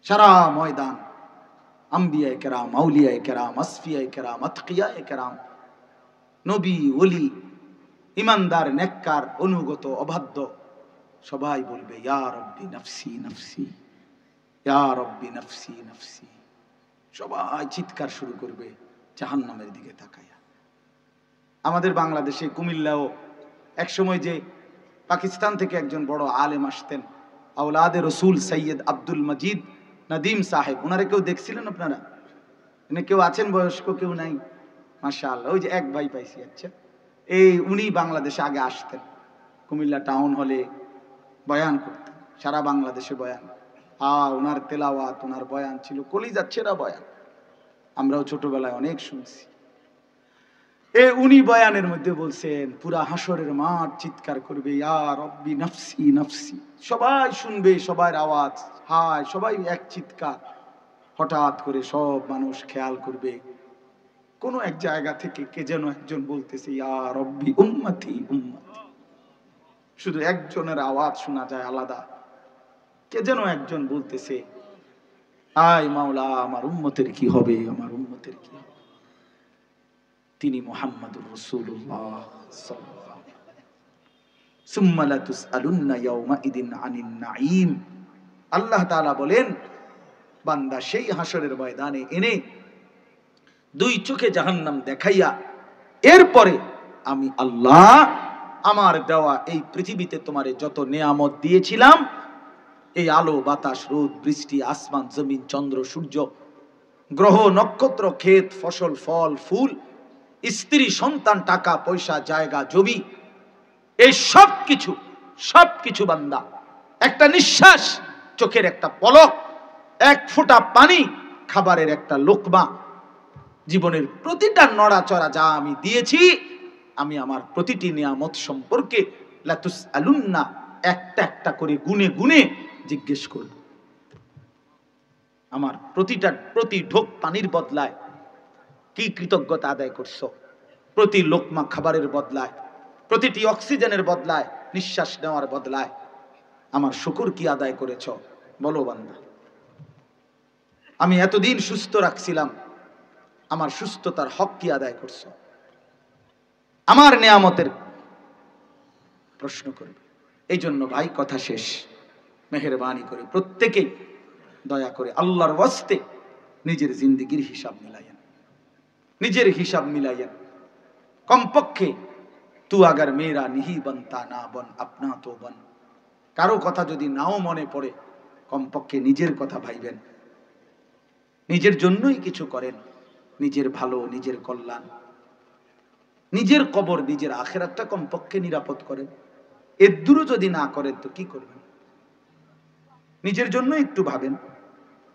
সারা ময়দান আম্বিয়ায়ে কেরাম, আউলিয়ায়ে কেরাম, আসফিয়ায়ে কেরাম, আতকিয়ায়ে কেরাম, নবী, ওলি, ইমানদার, নেককার, অনুগত, অবাধ্য সবাই বলবে ইয়া রব্বি নফসি নফসি, ইয়া রব্বি নফসি নফসি। সবাই চিৎকার শুরু করবে জাহান্নামের দিকে তাকায়া। আমাদের বাংলাদেশে কুমিল্লাও একসময় যে পাকিস্তান থেকে একজন বড় আলেম আসতেন, আওলাদে রসুল সৈয়দ আব্দুল মজিদ নদীম সাহেব, ওনারা কেউ দেখছিলেন আপনারা? এনে কেউ আছেন বয়স্ক? কেউ নাই? মাশাআল্লাহ, ওই যে এক ভাই পাইছি। আচ্ছা, এই উনি বাংলাদেশে আগে আসতেন, কুমিল্লা টাউন হলে বয়ান করতেন, সারা বাংলাদেশে বয়ান। ওনার তেলাওয়াত, ওনার বয়ান ছিল কলিজার ছেঁড়া বয়ান, আমরাও ছোটবেলায় অনেক শুনছি। উনি বয়ানের মধ্যে বলছেন পুরা হাসরের মাঠ চিৎকার করবে ইয়া রব্বি নফসি নফসি। সবাই শুনবে, সবার আওয়াজ, হায়, সবাই এক চিৎকার। হঠাৎ করে সব মানুষ খেয়াল করবে কোন এক জায়গা থেকে কে যেন একজন বলতেছে ইয়া রব্বি উম্মতি উম্মতি। শুধু একজনের আওয়াজ শোনা যায় আলাদা, কে যেন একজন বলতেছে আয় মাওলা, আমার উম্মতের কি হবে, আমার উম্মতের কি হবে। তিনি মুহাম্মাদুর রাসূলুল্লাহ সাল্লাল্লাহু আলাইহি ওয়াসাল্লাম। সুম্মা লা তুসআলুন্না ইয়াওমাইদিন আনিন নাঈম। আল্লাহ তাআলা বলেন, বান্দা সেই হাসরের ময়দানে এনে দুই চোখে জাহান্নাম দেখাইয়া এরপরে আমি আল্লাহ আমার দেওয়া এই পৃথিবীতে তোমারে যত নেয়ামত দিয়েছিলাম, এই আলো বাতাস রোদ বৃষ্টি আসমান জমিন চন্দ্র সূর্য গ্রহ নক্ষত্র ক্ষেত ফসল ফল ফুল স্ত্রী সন্তান টাকা পয়সা জায়গা জমি, এই সব কিছু বান্দা, একটা নিঃশ্বাস, চোখের একটা পলক, এক ফোঁটা পানি, খাবারের একটা লোকমা, জীবনের প্রতিটা নড়াচড়া যা আমি দিয়েছি, আমি আমার প্রতিটি নিয়ামত সম্পর্কে লা তুসআলুন্না একটা একটা করে গুনে গুনে জিজ্ঞেস করব। আমার প্রতি ঢোক পানির বদলায় কি কৃতজ্ঞতা আদায় করছো, প্রতি লোকমা খাবারের বদলায়, প্রতিটি অক্সিজেনের বদলায়, নিঃশ্বাস নেওয়ার বদলায় আমার শুকর কি আদায় করেছ বলো বান্দা। আমি এতদিন সুস্থ রাখছিলাম, আমার সুস্থতার হক কি আদায় করছো, আমার নেয়ামতের প্রশ্ন করবে। এই জন্য ভাই কথা শেষ, মেহেরবানি করে প্রত্যেকেই দয়া করে আল্লাহর ওয়াস্তে নিজের জিন্দেগির হিসাব মিলাইয়েন, নিজের হিসাব মিলাইয়েন। কমপক্ষে তু আগার মেরা নিহি বনতা না বন আপনা তো বন। কারো কথা যদি নাও মনে পড়ে, কমপক্ষে নিজের কথা ভাইবেন, নিজের জন্যই কিছু করেন, নিজের ভালো, নিজের কল্যাণ, নিজের কবর, নিজের আখিরাতটা কমপক্ষে নিরাপদ করেন। এর দূরও যদি না করেন তো কি করবেন? নিজের জন্য একটু ভাবেন।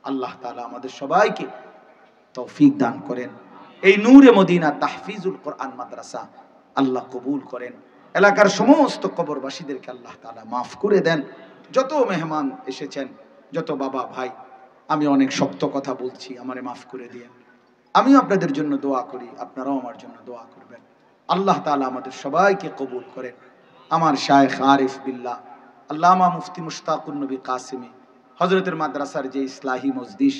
আল্লাহ তাআলা আমাদের সবাইকে তৌফিক দান করেন। এই নূরে মদিনা তাহফিজুল কোরআন মাদ্রাসা আল্লাহ কবুল করেন। এলাকার সমস্ত কবরবাসীদেরকে আল্লাহ তাআলা মাফ করে দেন। যত মেহমান এসেছেন, যত বাবা ভাই, আমি অনেক শক্ত কথা বলছি, আমারে মাফ করে দিয়েন। আমিও আপনাদের জন্য দোয়া করি, আপনারাও আমার জন্য দোয়া করবেন। আল্লাহ তাআলা আমাদের সবাইকে কবুল করেন। আমার শায়েখ আরিফ বিল্লাহ আল্লামা মুফতি মুশতাকুন নবী কাসেমি হযরতের মাদ্রাসার যে ইসলাহি মজলিস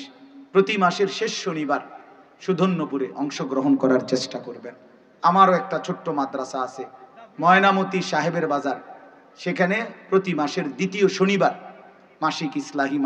প্রতি মাসের শেষ শনিবার সুধন্যপুরে অংশগ্রহণ করার চেষ্টা করবেন। আমারও একটা ছোট্ট মাদ্রাসা আছে ময়নামতি সাহেবের বাজার, সেখানে প্রতি মাসের দ্বিতীয় শনিবার মাসিক ইসলাহি